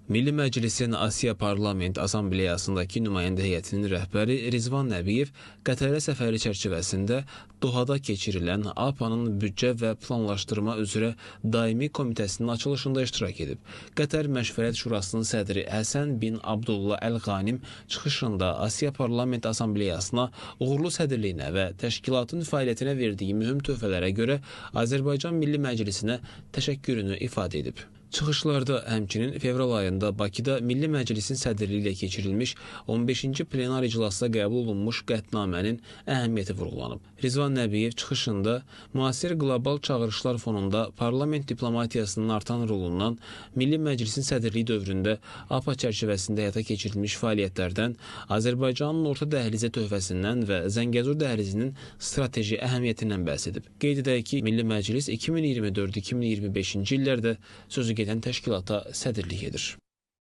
Milli Məclisin Asiya Parlament Assambleyasındakı nümayəndə heyətinin rəhbəri Rizvan Nəbiyev Qətərə səfəri çərçivəsində Dohada keçirilən APA'nın büdcə və planlaşdırma üzrə daimi komitəsinin açılışında iştirak edib. Qətər Məşvərət Şurasının sədri Həsən bin Abdullah Əl-Qanim çıxışında Asiya Parlament Assambleyasına uğurlu sədrliyinə və təşkilatın fəaliyyətinə verdiyi mühüm töhfələrə görə Azərbaycan Milli Məclisinə təşəkkürünü ifadə edib. Çıxışlarda həmçinin fevral ayında Bakıda Milli Məclisin sədrliyi ilə keçirilmiş 15-ci plenar iclasda qəbul olunmuş qətnamənin əhəmiyyəti vurğulanıb. Rizvan Nəbiyev çıxışında müasir qlobal çağırışlar fonunda parlament diplomatiyasının artan rolundan, Milli Məclisin sədrliyi dövründə APA çərçivəsində həyata keçirilmiş fəaliyyətlərdən, Azərbaycanın orta dəhlizə töhfəsindən və Zəngəzur dəhlizinin strateji əhəmiyyətindən bəhs edib. Qeyd edək ki, Milli Məclis 2024-2025-ci illərdə sözü gedən təşkilata sədrlik edir.